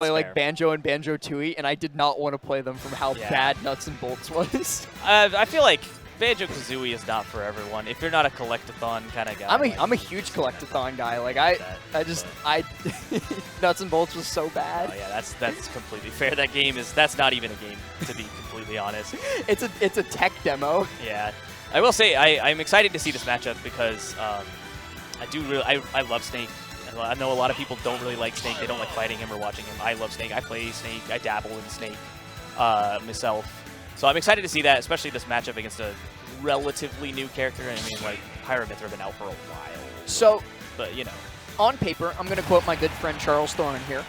play like Banjo and Banjo-Tooie, and I did not want to play them from how bad Nuts and Bolts was. I feel like Banjo-Kazooie is not for everyone. If you're not a collectathon kind of guy. I'm a huge collectathon guy. Like Nuts and Bolts was so bad. Oh yeah, that's completely fair. That game that's not even a game, to be completely honest. It's a tech demo. Yeah. I will say I'm excited to see this matchup because I love Snake. I know a lot of people don't really like Snake. They don't like fighting him or watching him. I love Snake. I play Snake. I dabble in Snake myself. So I'm excited to see that, especially this matchup against a relatively new character. I mean, like, Pyra Mythra have been out for a while. So, but, you know. On paper, I'm going to quote my good friend Charles Thorne here.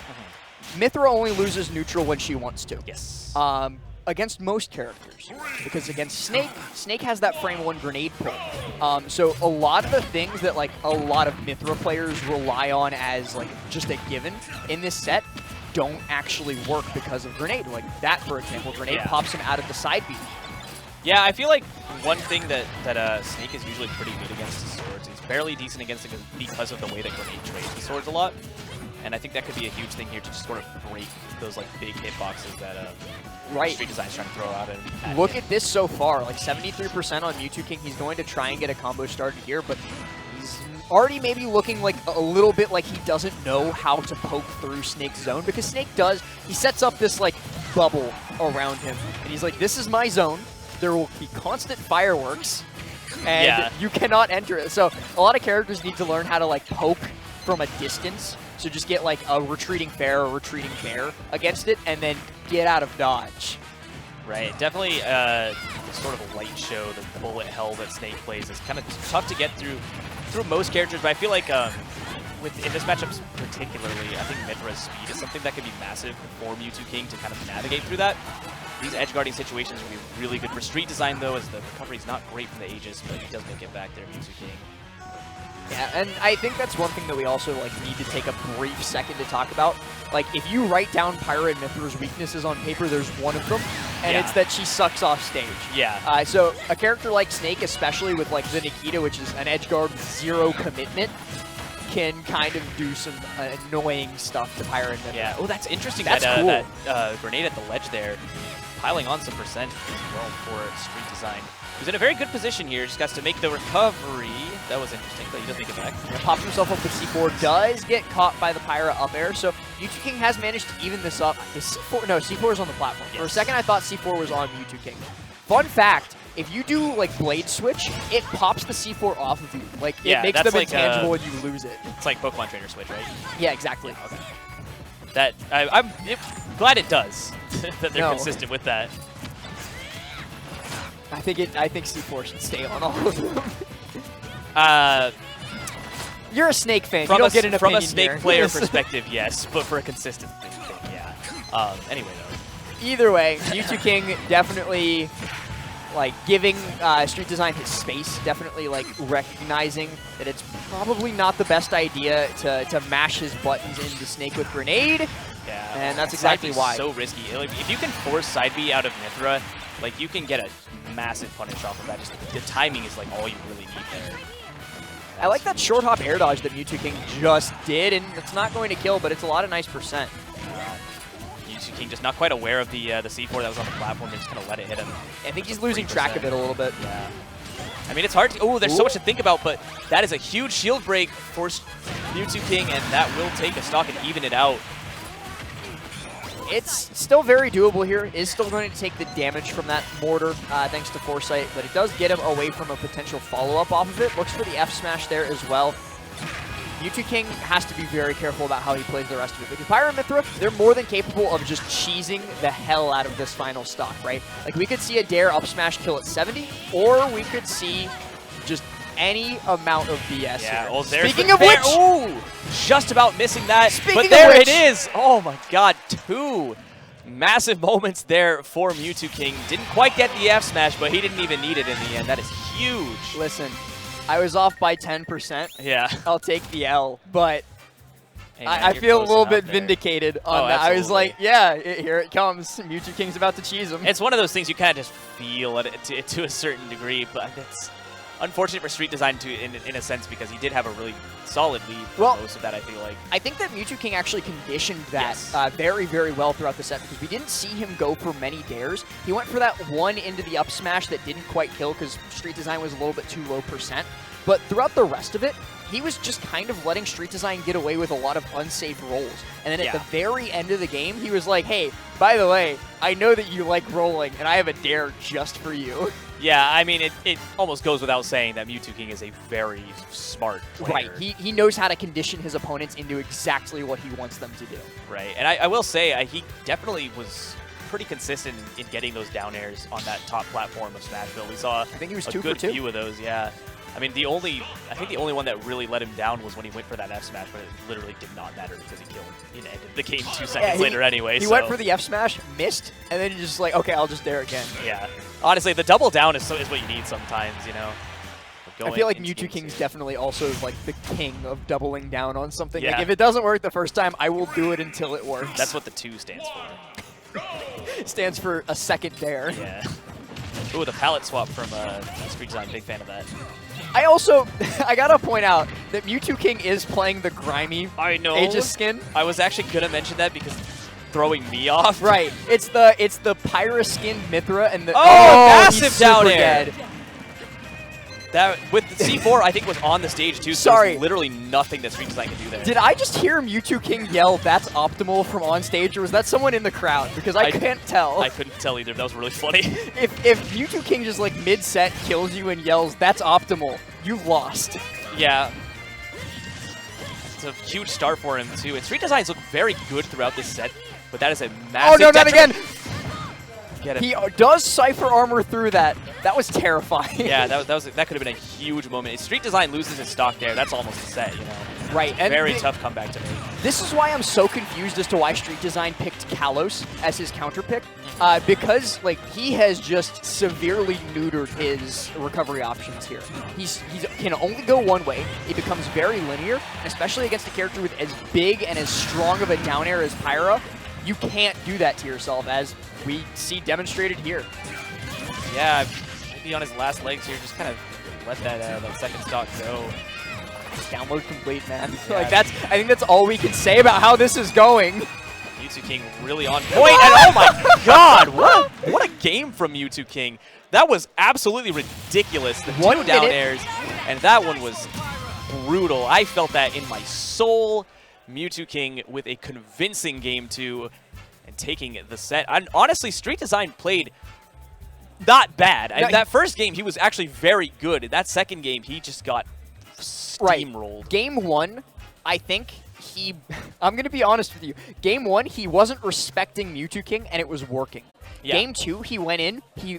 Mythra only loses neutral when she wants to. Yes. Against most characters. Because against Snake has that frame 1 grenade pull. So a lot of the things that like a lot of Mythra players rely on as like just a given in this set don't actually work because of grenade. Like that, for example, grenade pops him out of the side beat. Yeah, I feel like one thing that Snake is usually pretty good against is swords. He's barely decent against it because of the way that grenade trades the swords a lot. And I think that could be a huge thing here to just sort of break those like big hitboxes that Streetdzine's trying to throw out. And look at this so far, like 73% on Mew2King. He's going to try and get a combo started here, but he's already maybe looking like a little bit like he doesn't know how to poke through Snake's zone, because Snake he sets up this like bubble around him, and he's like, this is my zone. There will be constant fireworks, and you cannot enter it. So a lot of characters need to learn how to like poke from a distance. So just get like a retreating fair or retreating bear against it, and then get out of dodge. Right, definitely sort of a light show. The bullet hell that Snake plays is kind of tough to get through most characters, but I feel like in this matchup particularly, I think Mythra's speed is something that could be massive for Mew2King to kind of navigate through that. These edge guarding situations will be really good for Streetdzine though, as the recovery is not great from the Aegis, but he does make it back there, Mew2King. Yeah, and I think that's one thing that we also like need to take a brief second to talk about. Like, if you write down Pyra and Mythra's weaknesses on paper, there's one of them, and it's that she sucks off stage. Yeah. So a character like Snake, especially with like the Nikita, which is an edge guard with 0 commitment, can kind of do some annoying stuff to Pyra and Mythra. Yeah. Oh, that's interesting. That's cool. That grenade at the ledge there, piling on some percent as well for Streetdzine. He's in a very good position here. Just got to make the recovery. That was interesting, but he does make it back. Yeah, pops himself up with C4. Does get caught by the Pyra up air. So Mew2King has managed to even this up. Is C4? No, C4 is on the platform. Yes. For a second, I thought C4 was on Mew2King. Fun fact: if you do like blade switch, it pops the C4 off of you. Like it makes them like intangible and you lose it. It's like Pokemon Trainer switch, right? Yeah, exactly. Okay. I'm glad it does. That they're consistent with that. I think C4 should stay on all of them. You're a Snake fan. You don't get an opinion from a Snake here. player perspective, yes, but for a consistent thing, yeah. Anyway, though. Either way, Mew2King definitely like giving Streetdzine his space. Definitely like recognizing that it's probably not the best idea to mash his buttons into Snake with grenade. Yeah, and that's exactly why. So risky. Like, if you can force side B out of Mythra, like you can get a massive punish off of that. Just the timing is like all you really need there. I like that short hop air dodge that Mew2King just did, and it's not going to kill, but it's a lot of nice percent. Mew2King just not quite aware of the C4 that was on the platform and just kind of let it hit him. I think he's losing track of it a little bit. Yeah. I mean, it's hard to... Oh, there's so much to think about, but that is a huge shield break for Mew2King, and that will take a stock and even it out. It's still very doable here. Is still going to take the damage from that mortar thanks to Foresight, but it does get him away from a potential follow-up off of it. Looks for the F smash there as well. Mew2King has to be very careful about how he plays the rest of it, because Pyra and Mythra, they're more than capable of just cheesing the hell out of this final stock, right? Like, we could see a Dare up smash kill at 70, or we could see just any amount of BS here. Well, Speaking of which, ooh, just about missing that, but there it is. Oh my God, 2 massive moments there for Mew2King. Didn't quite get the F smash, but he didn't even need it in the end. That is huge. Listen, I was off by 10%. Yeah. I'll take the L, but hey man, I feel a little bit there. vindicated on that. Absolutely. I was like, yeah, here it comes. Mew2King's about to cheese him. It's one of those things you kind of just feel it to a certain degree, but unfortunate for Streetdzine in a sense because he did have a really solid lead for Well, most of that, I feel like. I think that Mew2King actually conditioned that Yes. very, very well throughout the set because we didn't see him go for many dares. He went for that one into the up smash that didn't quite kill because Streetdzine was a little bit too low percent. But throughout the rest of it, he was just kind of letting Streetdzine get away with a lot of unsafe rolls. And then at the very end of the game, he was like, hey, by the way, I know that you like rolling, and I have a dare just for you. Yeah, I mean, it almost goes without saying that Mew2King is a very smart player. Right, he knows how to condition his opponents into exactly what he wants them to do. Right, and I will say, he definitely was pretty consistent in getting those down airs on that top platform of Smashville. We saw I think he was a 2 good for 2. few of those, yeah. I mean, I think the only one that really let him down was when he went for that F smash, but it literally did not matter because he killed, ended the game 2 seconds later anyway. He went for the F smash, missed, and then just like, okay, I'll just dare again. Yeah, honestly, the double down is what you need sometimes, you know. I feel like Mew2King's definitely also like the king of doubling down on something. Yeah. Like if it doesn't work the first time, I will do it until it works. That's what the 2 stands for. Stands for a second dare. Yeah. Ooh, the palette swap from Streetdzine, big fan of that. I also, I gotta point out that Mew2King is playing the grimy Aegis skin. I was actually gonna mention that because it's throwing me off. Right. It's the Pyra skin Mythra and the massive he's down super air. dead. That with the C4, I think was on the stage too. So Sorry. there's literally nothing that Streetdzine can do there. Did I just hear Mew2King yell, "That's optimal" from on stage, or was that someone in the crowd? Because I can't tell. I couldn't tell either. That was really funny. If Mew2King just like mid-set kills you and yells, "That's optimal," you lost. Yeah. It's a huge start for him too. And Streetdzines look very good throughout this set, but that is a massive. Oh no, not again! Get him. He does Cypher Armor through that. That was terrifying. Yeah, that could have been a huge moment. If Streetdzine loses his stock there, that's almost a set, you know. Right. And very tough comeback to make. This is why I'm so confused as to why Streetdzine picked Kalos as his counter pick, because like he has just severely neutered his recovery options here. He can only go one way. It becomes very linear, and especially against a character with as big and as strong of a down air as Pyra. You can't do that to yourself, as we see demonstrated here. Yeah, maybe on his last legs here, just kind of let that second stock go. Download complete, man. Yeah, Like I think that's all we can say about how this is going. Mew2King really on point, and oh my god, what a game from Mew2King. That was absolutely ridiculous. The 2 down airs, and that one was brutal. I felt that in my soul. Mew2King with a convincing game 2 and taking the set. And honestly, Streetdzine played not bad. No, that first game, he was actually very good. In that second game, he just got steamrolled. Right. Game 1, I think I'm going to be honest with you. Game 1, he wasn't respecting Mew2King, and it was working. Yeah. Game 2, he went in, he